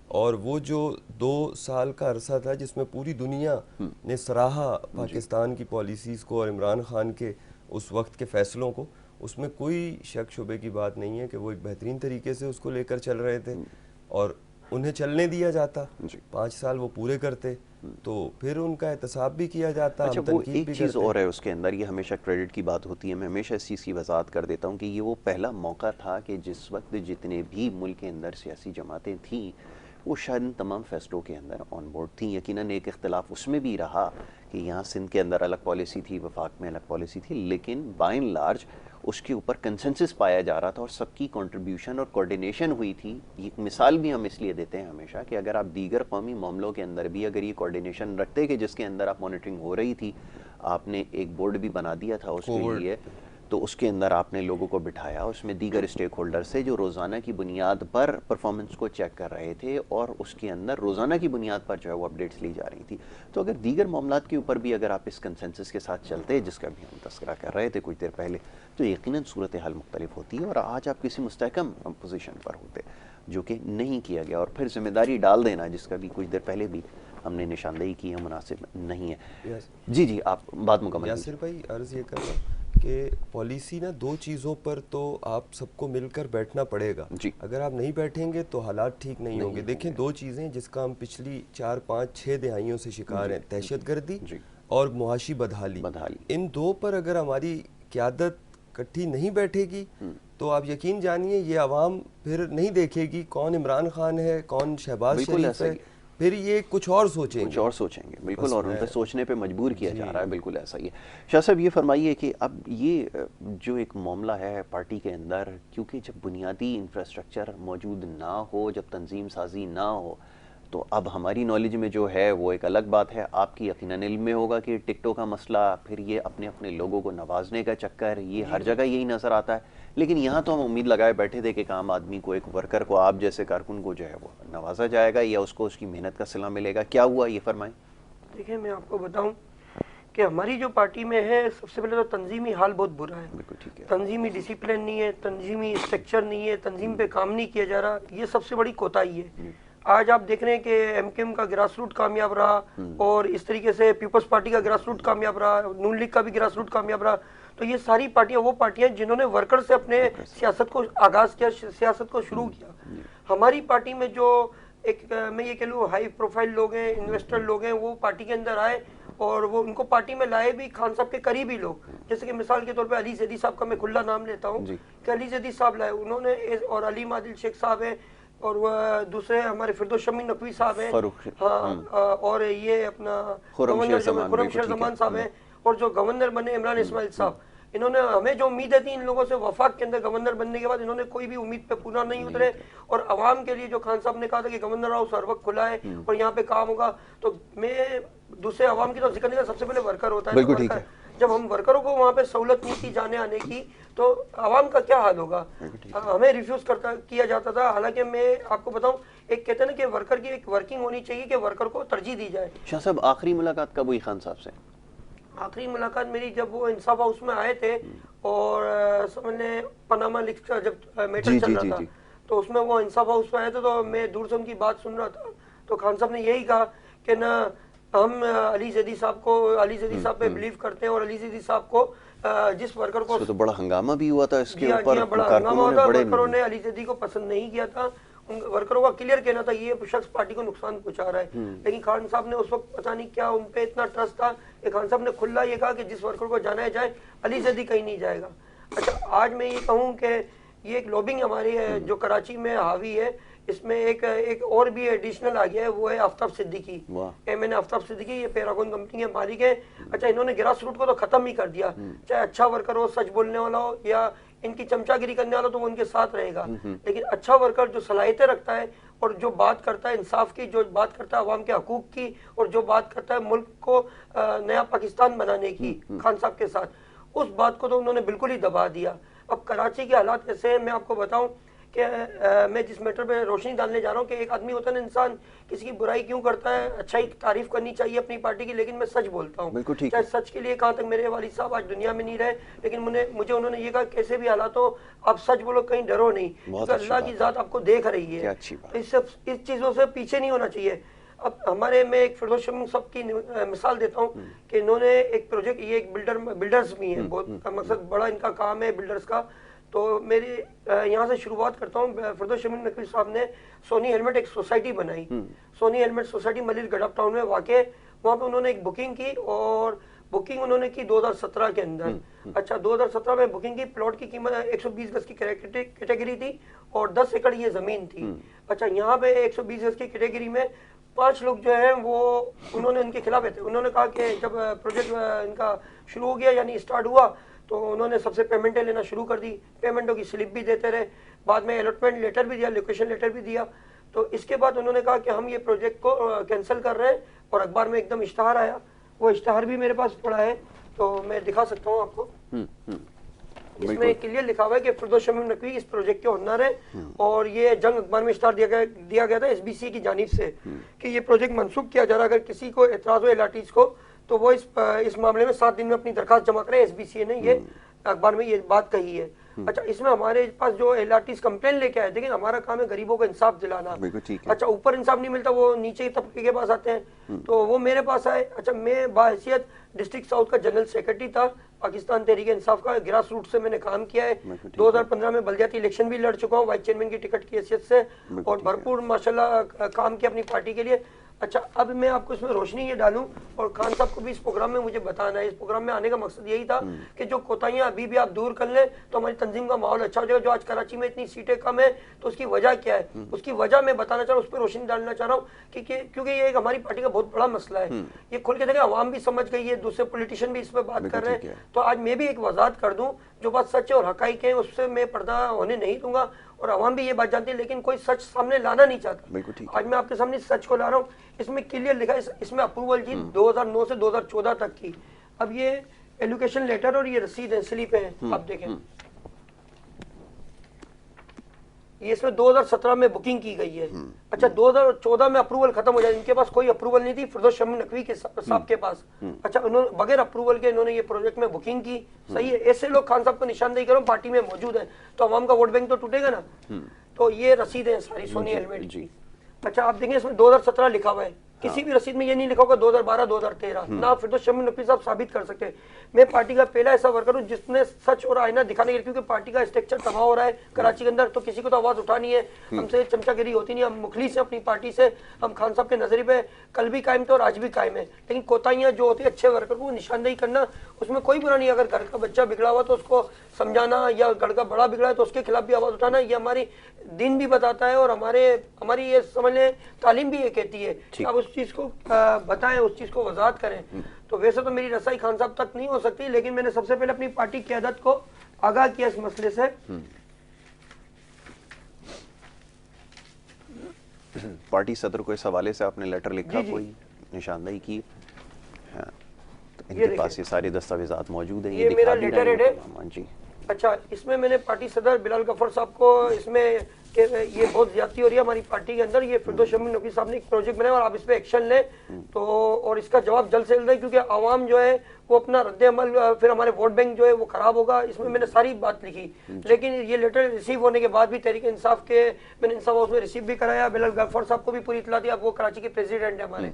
اور وہ جو 2 سال کا عرصہ تھا جس میں پوری دنیا نے سراہا پاکستان کی پالیسیز کو اور عمران خان کے اس وقت کے فیصلوں کو، اس میں کوئی شک شبے کی بات نہیں ہے کہ وہ ایک بہترین طریقے سے اس کو لے کر چل رہے تھے، اور انہیں چلنے دیا جاتا، 5 سال وہ پورے کرتے تو پھر ان کا احتساب بھی کیا جاتا۔ اچھا، وہ ایک چیز اور ہے اس کے اندر، یہ ہمیشہ کریڈٹ کی بات ہوتی ہے، میں ہمیشہ اس چیز کی وضاحت کر دیتا ہوں کہ یہ وہ پہلا موقع تھا کہ جس وقت جتنے بھی ملک کے اندر سیاسی جماعتیں تھیں وہ شاید ان تمام فیصلوں کے اندر آن بورڈ تھیں۔ یقیناً ایک اختلاف اس میں بھی رہا کہ یہاں سندھ کے اندر الگ پالیسی تھی، وفاق میں الگ پالیسی تھی، لیکن بائی اینڈ لارج اس کے اوپر کنسنسس پایا جا رہا تھا اور سب کی کنٹریبیوشن اور کوارڈینیشن ہوئی تھی۔ ایک مثال بھی ہم اس لیے دیتے ہیں ہمیشہ کہ اگر آپ دیگر قومی معاملوں کے اندر بھی اگر یہ کوارڈینیشن رکھتے کہ جس کے اندر آپ مانیٹرنگ ہو رہی تھی، آپ نے ایک بورڈ بھی بنا دیا تھا اس کے لیے، تو اس کے اندر آپ نے لوگوں کو بٹھایا، اس میں دیگر اسٹیک ہولڈر سے جو روزانہ کی بنیاد پر پرفارمنس کو چیک کر رہے تھے، اور اس کے اندر روزانہ کی بنیاد پر جو ہے وہ اپڈیٹس لی جا رہی تھی۔ تو اگر دیگر معاملات کے اوپر بھی اگر آپ اس کنسنسس کے ساتھ چلتے، جس کا بھی ہم تذکرہ کر رہے تھے کچھ دیر پہلے، تو یقیناً صورتحال مختلف ہوتی ہے، اور آج آپ کسی مستحکم پوزیشن پر ہوتے، جو کہ نہیں کیا گیا، اور پھر ذمہ داری ڈال دینا جس کا بھی کچھ دیر پہلے بھی ہم نے نشاندہی کی ہے، مناسب نہیں ہے۔ جی آپ بات مکمل۔ یاسر بھائی عرض یہ کر رہا ہوں کہ پالیسی نا 2 چیزوں پر تو آپ سب کو مل کر بیٹھنا پڑے گا، اگر آپ نہیں بیٹھیں گے تو حالات ٹھیک نہیں ہوں گے۔ دیکھیں 2 چیزیں جس کا ہم پچھلی 4 5 6 دہائیوں سے شکار ہیں، دہشت گردی اور معاشی بدحالی۔ ان 2 پر اگر ہماری قیادت کٹھی نہیں بیٹھے گی تو آپ یقین جانیے یہ عوام پھر نہیں دیکھے گی کون عمران خان ہے، کون شہباز شریف ہے، پھر یہ کچھ اور سوچیں گے، بالکل، اور ان پہ سوچنے پہ مجبور کیا جا رہا ہے، بالکل ایسا ہی ہے۔ شاہ صاحب یہ فرمائیے کہ اب یہ جو ایک معاملہ ہے پارٹی کے اندر، کیونکہ جب بنیادی انفراسٹرکچر موجود نہ ہو، جب تنظیم سازی نہ ہو، تو اب ہماری نالج میں جو ہے وہ ایک الگ بات ہے، آپ کی یقیناً علم میں ہوگا کہ ٹکٹوں کا مسئلہ، پھر یہ اپنے لوگوں کو نوازنے کا چکر، یہ ہر جگہ یہی نظر آتا ہے، لیکن یہاں تو ہم امید لگائے بیٹھے تھے کہ ایک عام آدمی کو، ایک ورکر کو، آپ جیسے کارکن کو جو ہے وہ نوازا جائے گا یا اس کو اس کی محنت کا صلہ ملے گا۔ کیا ہوا یہ فرمائیں۔ دیکھیں میں آپ کو بتاؤں کہ ہماری جو پارٹی میں ہے، سب سے پہلے تو تنظیمی حال بہت برا ہے، بالکل ٹھیک ہے، تنظیمی ڈسپلن نہیں ہے، تنظیمی اسٹرکچر نہیں ہے، تنظیم پہ کام نہیں کیا جا رہا، یہ سب سے بڑی کوتاہی ہے۔ آج آپ دیکھ رہے ہیں کہ ایم کیو ایم کا گراس روٹ کامیاب رہا، اور اس طریقے سے پیپلز پارٹی کا گراس روٹ کامیاب رہا، نون لیگ کا بھی گراس روٹ کامیاب رہا۔ تو یہ ساری پارٹیاں وہ پارٹیاں جنہوں نے ورکر سے اپنے سیاست کو آغاز کیا، سیاست کو شروع کیا۔ ہماری پارٹی میں جو ایک میں یہ کہہ لوں ہائی پروفائل لوگ ہیں، انویسٹر لوگ ہیں، وہ پارٹی کے اندر آئے اور وہ ان کو پارٹی میں لائے بھی خان صاحب کے قریبی لوگ، جیسے کہ مثال کے طور پہ علی زیدی صاحب کا میں کھلا نام لیتا ہوں کہ علی زیدی صاحب لائے انہوں نے، اور علیم عادل شیخ صاحب ہیں، اور وہ دوسرے ہمارے فردوس شمی نقوی صاحب ہیں، ہاں، اور یہ اپنا گورنر خرم شیر زمان صاحب ہیں، اور جو گورنر بنے عمران اسماعیل صاحب، انہوں نے ہمیں جو امیدیں تھیں ان لوگوں سے وفاق کے اندر گورنر بننے کے بعد انہوں نے کوئی بھی امید پہ پورا نہیں اترے، اور عوام کے لیے جو خان صاحب نے کہا تھا کہ گورنر ہاؤس ہر وقت کھلا ہے اور یہاں پہ کام ہوگا، تو میں دوسرے عوام کی تو ذکر نہیں کرتا، سب سے پہلے ورکر ہوتا ہے. بالکل ٹھیک ہے. جب ہم ورکروں کو وہاں پہ سہولت نہیں تھی جانے آنے کی تو عوام کا کیا حال ہوگا؟ ہمیں ریفیوز کیا جاتا تھا. حالانکہ میں آپ کو بتاؤں، ایک کہتے ہیں نا کہ ورکر کی ایک ورکنگ ہونی چاہیے کہ ورکر کو ترجیح دی جائے. شاہ صاحب آخری ملاقات کب ہوئی خان صاحب سے؟ آخری ملاقات میری جب وہ انصاف ہاؤس میں آئے تھے اور سمجھ لیں پاناما لیکس کا جب میٹر چل رہا تھا تو اس میں وہ انصاف ہاؤس میں آئے تھے، تو میں دور سے ان کی بات سن رہا تھا. تو خان صاحب نے یہی کہا کہ نہ ہم علی زیدی صاحب پہ بلیو کرتے ہیں، اور علی زیدی صاحب کو جس ورکر کو تو بڑا ہنگامہ بھی ہوا تھا اس کے اوپر، بڑا ہنگامہ ہوا تھا، ورکروں نے علی زیدی کو پسند نہیں کیا تھا. ورکروں کا کلیئر کہنا تھا یہ شخص پارٹی کو نقصان پہنچا رہا ہے. لیکن خان صاحب نے اس وقت پتہ نہیں کیا ان پہ اتنا ٹرسٹ تھا کہ خان صاحب نے کھلا یہ کہا کہ جس ورکر کو جانا ہے جائے، علی زیدی کہیں نہیں جائے گا. اچھا آج میں یہ کہوں کہ یہ ایک لوبنگ ہماری ہے جو کراچی میں حاوی ہے. اس میں ایک اور بھی ایڈیشنل آ گیا ہے، وہ ہے آفتاب صدیقی. میں نے آفتاب صدیقی، یہ پیراگون کمپنی کے مالک ہیں. اچھا انہوں نے گراس روٹ کو تو ختم ہی کر دیا، چاہے اچھا ورکر ہو، سچ بولنے والا ہو، یا ان کی چمچا گیری کرنے والا تو وہ ان کے ساتھ رہے گا. لیکن اچھا ورکر جو صلاحیتیں رکھتا ہے اور جو بات کرتا ہے انصاف کی، جو بات کرتا ہے عوام کے حقوق کی، اور جو بات کرتا ہے ملک کو نیا پاکستان بنانے کی خان صاحب کے ساتھ، اس بات کو تو انہوں نے بالکل ہی دبا دیا. اب کراچی کے حالات ایسے ہیں، میں آپ کو بتاؤں کہ میں جس میٹر پہ روشنی ڈالنے جا رہا ہوں کہ ایک آدمی ہوتا ہے نا انسان کسی کی برائی کیوں کرتا ہے، اچھائی تعریف کرنی چاہیے اپنی پارٹی کی، لیکن میں سچ بولتا ہوں. چاہے سچ کے لیے کہاں تک میرے والد صاحب آج دنیا میں نہیں رہے، لیکن مجھے انہوں نے یہ کہا کیسے بھی حالات ہو آپ سچ بولو، کہیں ڈرو نہیں، کیونکہ اللہ کی ذات آپ کو دیکھ رہی ہے. اس چیزوں سے پیچھے نہیں ہونا چاہیے. اب ہمارے میں ایک فردوس شمیم صاحب کی مثال دیتا ہوں کہ انہوں نے ایک پروجیکٹ، یہ ایک بلڈرز بھی ہیں، بہت مقصد بڑا ان کا کام ہے بلڈرز کا. تو میری یہاں سے شروعات کرتا ہوں. فردوس شمیم نقوی صاحب نے سونی ہیلمٹ ایک سوسائٹی بنائی، سونی ہیلمٹ سوسائٹی ملیل گڈاپ ٹاؤن میں واقع ہے. وہاں پہ انہوں نے ایک بکنگ کی، اور بکنگ انہوں نے کی 2017 کے اندر. اچھا 2017 میں بکنگ کی، پلاٹ کی قیمت 120 گز کی کیٹیگری تھی اور 10 ایکڑ یہ زمین تھی. اچھا یہاں پہ 120 گز کی کیٹیگری میں 5 لوگ جو ہیں وہ انہوں نے ان کے خلاف تھے. انہوں نے کہا کہ جب پروجیکٹ ان کا شروع ہو گیا یعنی اسٹارٹ ہوا تو انہوں نے سب سے پیمنٹیں لینا شروع کر دی. پیمنٹوں کی سلپ بھی دیتے رہے، بعد میں الاٹمنٹ لیٹر بھی دیا، لوکیشن لیٹر بھی دیا. تو اس کے بعد انہوں نے کہا کہ ہم یہ پروجیکٹ کو کینسل کر رہے ہیں، اور اخبار میں ایک دم اشتہار آیا. وہ اشتہار بھی میرے پاس پڑا ہے تو میں دکھا سکتا ہوں آپ کو. اس میں کلیئر لکھا ہوا ہے کہ فردوس شمیم نقوی اس پروجیکٹ کے ہونر ہے، اور یہ جنگ اخبار میں اشتہار دیا گیا تھا ایس بی سی کی جانب سے کہ یہ پروجیکٹ منسوخ کیا جا رہا ہے. اگر کسی کو اعتراض ہو ایل کو تو وہ اس معاملے میں 7 دن میں اپنی درخواست جمع کرے. ایس بی سی نے یہ اخبار میں یہ بات کہی ہے. اچھا اس میں ہمارے پاس جو ایل کمپلین لے کے آئے، دیکھیں ہمارا کام ہے غریبوں کو انصاف دلانا. اچھا اوپر انصاف نہیں ملتا، وہ نیچے طبقے کے پاس آتے ہیں، تو وہ میرے پاس آئے. اچھا میں باحیثیت ڈسٹرکٹ ساؤتھ کا جنرل سیکرٹری تھا پاکستان تحریک انصاف کا، گراس روٹ سے میں نے کام کیا ہے. 2015 میں بلدیاتی الیکشن بھی لڑ چکا ہوں وائس چیئرمین کی ٹکٹ کی حیثیت سے، اور بھرپور ماشاءاللہ کام کیا اپنی پارٹی کے لیے. اچھا اب میں آپ کو اس میں روشنی یہ ڈالوں، اور خان صاحب کو بھی اس پروگرام میں مجھے بتانا ہے. اس پروگرام میں آنے کا مقصد یہی تھا کہ جو کوتاہیاں ابھی بھی آپ دور کر لیں تو ہماری تنظیم کا ماحول اچھا ہو جائے گا. جو آج کراچی میں اتنی سیٹیں کم ہیں تو اس کی وجہ کیا ہے، اس کی وجہ میں بتانا چاہ رہا ہوں، اس پہ روشنی ڈالنا چاہ رہا ہوں کیونکہ یہ ایک ہماری پارٹی کا بہت بڑا مسئلہ ہے. یہ کھول کے دیکھیں عوام بھی سمجھ گئی ہے، دوسرے پولیٹیشین بھی اس پہ بات کر رہے ہیں. تو آج میں بھی ایک وضاحت کر دوں، جو بات سچ ہے اور حقائق ہیں اس سے میں پردہ ہونے نہیں دوں گا، اور عوام بھی یہ بات جانتی ہے، لیکن کوئی سچ سامنے لانا نہیں چاہتا. آج میں آپ کے سامنے سچ کو لا رہا ہوں. اس میں کلیئر لکھا ہے، اس میں اپروول جی 2009 سے 2014 تک کی. اب یہ ایلوکیشن لیٹر اور یہ رسید ہیں، سلیپ ہیں، آپ دیکھیں یہ اس میں 2017 میں بکنگ کی گئی ہے. اچھا 2014 میں اپروول ختم ہو جائے، ان کے پاس کوئی اپروول نہیں تھی فردوس شمیم نقوی کے صاحب کے پاس. اچھا انہوں نے بغیر اپروول کے انہوں نے یہ پروجیکٹ میں بکنگ کی. صحیح ہے، ایسے لوگ خان صاحب کو نشاندہی کرو پارٹی میں موجود ہیں تو عوام کا ووٹ بینک تو ٹوٹے گا نا. تو یہ رسیدیں ساری سونی ہیلمٹ کی. اچھا آپ دیکھیں اس میں 2017 لکھا ہوا ہے، کسی بھی رسید میں یہ نہیں لکھا ہوگا 2012 2013. نہ فردوس شمیم نقوی صاحب ثابت کر سکتے. میں پارٹی کا پہلا ایسا ورکر ہوں جس نے سچ اور آئینہ دکھانے کے لیے، کیونکہ پارٹی کا اسٹرکچر تباہ ہو رہا ہے کراچی کے اندر، تو کسی کو تو آواز اٹھانی ہے. ہم سے چمچا گیری ہوتی نہیں، ہم مخلص ہیں اپنی پارٹی سے. ہم خان صاحب کے نظریے پہ کل بھی قائم تھے اور آج بھی قائم ہے. لیکن کوتاہیاں جو ہوتی ہے اچھے ورکر کو نشاندہی کرنا، اس میں کوئی برا نہیں. اگر گھر کا بچہ بگڑا ہوا تو اس کو سمجھانا، یا گھر کا بڑا بگڑا ہے تو اس کے خلاف بھی آواز اٹھانا، یہ ہماری دین بھی بتاتا ہے، اور ہماری یہ سمجھ لیں تعلیم بھی یہ کہتی ہے. اب اس چیز کو بتائیں، اس چیز کو وضاحت کریں. تو ویسے تو میری رسائی خان صاحب تک نہیں ہو سکتی، لیکن میں نے سب سے پہلے اپنی پارٹی قیادت کو آگاہ کیا اس مسئلے سے. پارٹی صدر کو اس حوالے سے آپ نے لیٹر لکھا، کوئی نشاندہی کی؟ ہاں، تو ان کے پاس یہ سارے دستاویزات موجود ہیں، یہ میرا لیٹر ہیڈ ہے. جی اچھا، اس میں نے پارٹی صدر بلال غفار صاحب کو اس میں کہ یہ بہت زیادتی ہو رہی ہے ہماری پارٹی کے اندر، یہ فردوس شمیم نقوی صاحب نے ایک پروجیکٹ بنایا اور آپ اس پہ ایکشن لیں تو، اور اس کا جواب جلد سے جلد ہے، کیونکہ عوام جو ہے وہ اپنا رد عمل، پھر ہمارے ووٹ بینک جو ہے وہ خراب ہوگا. اس میں نے ساری بات لکھی، لیکن یہ لیٹر ریسیو ہونے کے بعد بھی تحریک انصاف کے میں نے انصاف ہاؤس میں ریسیو بھی کرایا. بلال غفار صاحب کو بھی پوری اطلاع دی، اب وہ کراچی کے پریزیڈنٹ ہیں ہمارے،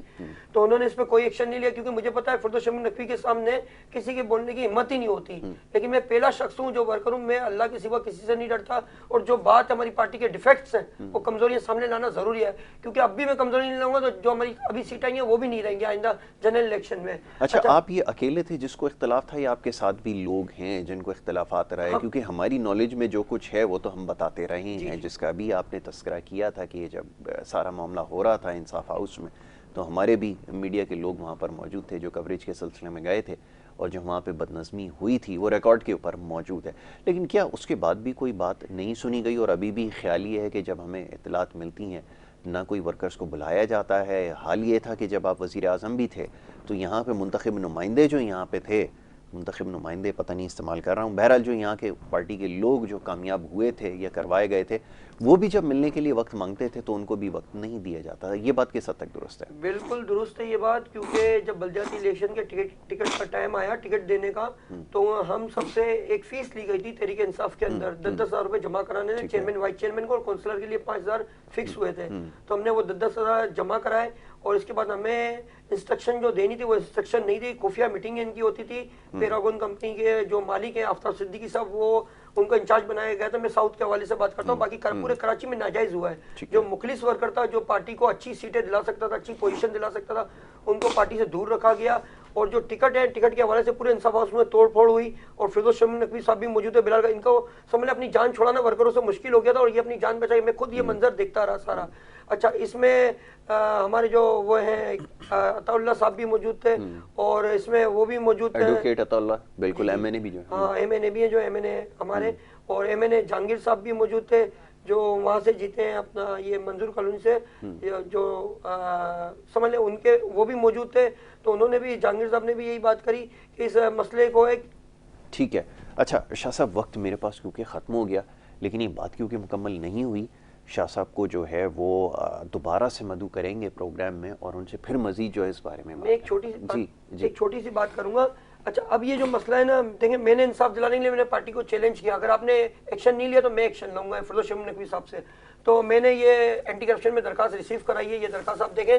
تو انہوں نے اس پہ کوئی ایکشن نہیں لیا، کیونکہ مجھے پتا ہے فردوس شمیم نقوی کے سامنے کسی کے بولنے کی ہمت ہی نہیں ہوتی. لیکن میں پہلا شخص ہوں جو ورکر ہوں، میں اللہ کے سوا کسی سے نہیں ڈرتا، اور جو بات ہماری پارٹی کے ڈیفیکٹس ہیں وہ کمزوریاں سامنے لانا ضروری ہے، کیونکہ اب بھی میں کمزوری نہیں لاؤں گا تو جو ہماری ابھی سیٹیں ہیں وہ بھی نہیں رہیں گی آئندہ جنرل الیکشن میں. اچھا، آپ یہ اکیلے تھے جس کو اختلاف تھا یا آپ کے ساتھ بھی لوگ ہیں جن کو اختلافات رہے؟ کیونکہ ہماری نالج میں جو کچھ ہے وہ تو ہم بتاتے رہے ہیں، جس کا بھی آپ نے تذکرہ کیا تھا کہ جب سارا معاملہ ہو رہا تھا انصاف ہاؤس میں تو ہمارے بھی میڈیا کے لوگ وہاں پر موجود تھے جو کوریج کے سلسلے میں گئے تھے، اور جو وہاں پہ بدنظمی ہوئی تھی وہ ریکارڈ کے اوپر موجود ہے. لیکن کیا اس کے بعد بھی کوئی بات نہیں سنی گئی؟ اور ابھی بھی خیال یہ ہے کہ جب ہمیں اطلاعات ملتی ہیں نہ کوئی ورکرز کو بلایا جاتا ہے؟ حال یہ تھا کہ جب آپ وزیر اعظم بھی تھے تو یہاں پہ منتخب نمائندے جو یہاں پہ تھے، منتخب نمائندے پتہ نہیں استعمال کر رہا ہوں، بہرحال جو یہاں کے پارٹی کے لوگ جو کامیاب ہوئے تھے یا کروائے گئے تھے، وہ بھی جب ملنے کے لیے وقت مانگتے تھے تو ان کو بھی وقت نہیں دیا جاتا. یہ بات کس حد تک درست ہے؟ بالکل درست ہے یہ بات، کیونکہ جب بلدیاتی الیکشن کے ٹکٹ کا ٹائم آیا ٹکٹ دینے کا، تو ہم سب سے ایک فیس لی گئی تھی تحریک انصاف کے اندر 10,000 روپے جمع کرانے تھے، چیئرمین وائس چیئرمین کو، اور کونسلر کے لیے 5,000 فکس ہوئے تھے. تو ہم نے وہ 10,000 جمع کرائے، اور اس کے بعد ہمیں انسٹرکشن جو دینی تھی وہ انسٹرکشن نہیں دی. خفیہ میٹنگ ان کی ہوتی تھی. پیراگون کمپنی کے جو مالک ہیں آفتاب صدیقی صاحب، وہ ان کو انچارج بنایا گیا تھا. میں ساؤتھ کے حوالے سے بات کرتا ہوں، باقی پورے کراچی میں ناجائز ہوا ہے. جو مخلص ورکر تھا، جو پارٹی کو اچھی سیٹیں دلا سکتا تھا، اچھی پوزیشن دلا سکتا تھا، ان کو پارٹی سے دور رکھا گیا. اور جو ٹکٹ ہے، ٹکٹ کے حوالے سے پورے انصاف ہاؤس میں توڑ پھوڑ ہوئی، اور فردوس شمیم نقوی صاحب بھی موجود ہے. بلال ان کو سمجھ اپنی جان چھوڑانا ورکروں سے مشکل ہو گیا تھا، اور یہ اپنی جان بچائی. میں خود یہ منظر دیکھتا رہا سارا. اچھا، اس میں ہمارے جو وہ ہیں عطا اللہ صاحب بھی موجود تھے، اور اس میں وہ بھی موجود تھے ایڈوکیٹ عطا اللہ، بالکل ایم این اے بھی جو ہاں ایم این اے بھی ہیں، جو ایم این اے ہمارے، اور ایم این اے جہانگیر صاحب بھی موجود تھے جو وہاں سے جیتے ہیں اپنا یہ منظور کالونی سے، جو سمجھ لیں ان کے وہ بھی موجود تھے. تو انہوں نے بھی، جہانگیر صاحب نے بھی یہی بات کری کہ اس مسئلے کو ایک ٹھیک ہے. اچھا شاہ صاحب، وقت میرے پاس کیونکہ ختم ہو گیا، لیکن یہ بات کیونکہ مکمل نہیں ہوئی، شاہ صاحب کو جو ہے وہ دوبارہ سے مدعو کریں گے پروگرام میں، اور ان سے پھر مزید جو ہے اس بارے میں ایک چھوٹی سی بات کروں گا. اچھا، اب یہ جو مسئلہ ہے نا، دیکھیں میں نے انصاف دلانے کے لیے میں نے پارٹی کو چیلنج کیا، اگر آپ نے ایکشن نہیں لیا تو میں ایکشن لوں گا فردوس شمیم نقوی صاحب سے. تو میں نے یہ اینٹی کرپشن میں درخواست ریسیو کرائی ہے، یہ درخواست آپ دیکھیں.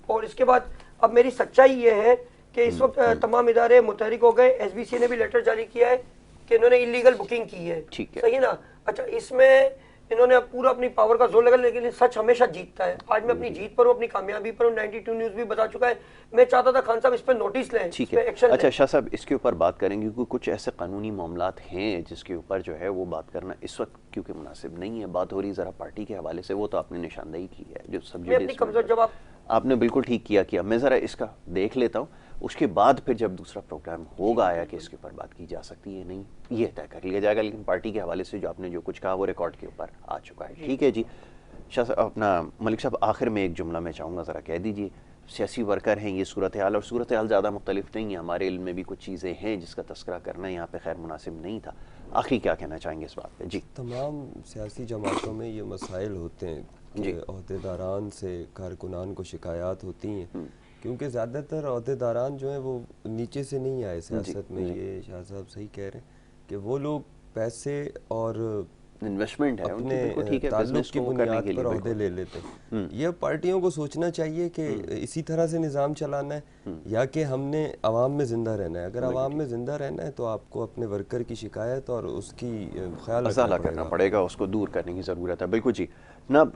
اور اس کے بعد اب میری سچائی یہ ہے کہ اس وقت تمام ادارے متحرک ہو گئے. ایس بی سی نے بھی لیٹر جاری کیا ہے کہ انہوں نے انلیگل بکنگ کی ہے، صحیح ہے نا. اچھا، اس میں انہوں نے پورا اپنی پاور کا زور لگا، لیکن سچ ہمیشہ جیتتا ہے. آج میں اپنی جیت پر ہوں، اپنی کامیابی پر ہوں. 92 نیوز بھی بتا چکا ہے. میں چاہتا تھا خان صاحب اس پہ نوٹس لیں، اس پہ ایکشن لیں. اچھا شاہ صاحب، اس کے اوپر بات کریں گے کیونکہ کچھ ایسے قانونی معاملات ہیں جس کے اوپر جو ہے وہ بات کرنا اس وقت کیونکہ مناسب نہیں ہے. بات ہو رہی ذرا پارٹی کے حوالے سے، وہ تو آپ نے نشاندہی کی ہے جو سبجیکٹ آپ نے بالکل ٹھیک کیا. میں ذرا اس کا دیکھ لیتا ہوں، اس کے بعد پھر جب دوسرا پروگرام ہوگا آیا کہ اس کے اوپر بات کی جا سکتی ہے نہیں، یہ طے کر لیا جائے گا. لیکن پارٹی کے حوالے سے جو آپ نے جو کچھ کہا وہ ریکارڈ کے اوپر آ چکا ہے. ٹھیک ہے جی. شاہ صاحب، اپنا ملک صاحب، آخر میں ایک جملہ میں چاہوں گا ذرا کہہ دیجئے. سیاسی ورکر ہیں، یہ صورتحال، اور صورتحال زیادہ مختلف نہیں ہے، ہمارے علم میں بھی کچھ چیزیں ہیں جس کا تذکرہ کرنا یہاں پہ خیر مناسب نہیں تھا. آخری کیا کہنا چاہیں گے اس بات پہ؟ جی. تمام سیاسی جماعتوں میں یہ مسائل ہوتے ہیں کہ عہدیداران سے کارکنان کو شکایات ہوتی ہیں، کیونکہ زیادہ تر عہدیداران جو ہیں وہ نیچے سے نہیں آئے سیاست میں. یہ شاہ صاحب صحیح کہہ رہے ہیں کہ وہ لوگ پیسے اور انویسٹمنٹ ہے اپنے تعلق کی بنیاد پر عہدے لے لیتے ہیں. یہ پارٹیوں کو سوچنا چاہیے کہ اسی طرح سے نظام چلانا ہے یا کہ ہم نے عوام میں زندہ رہنا ہے. اگر عوام میں زندہ رہنا ہے تو آپ کو اپنے ورکر کی شکایت اور اس کی خیال ازالہ کرنا پڑے گا، اس کو دور کرنے کی ضرورت ہے. بالکل جی. جناب،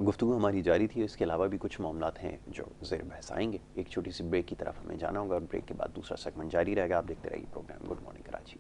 گفتگو ہماری جاری تھی، اس کے علاوہ بھی کچھ معاملات ہیں جو زیر بحث آئیں گے. ایک چھوٹی سی بریک کی طرف ہمیں جانا ہوگا، اور بریک کے بعد دوسرا سیگمنٹ جاری رہے گا. آپ دیکھتے رہیے پروگرام گڈ مارننگ کراچی.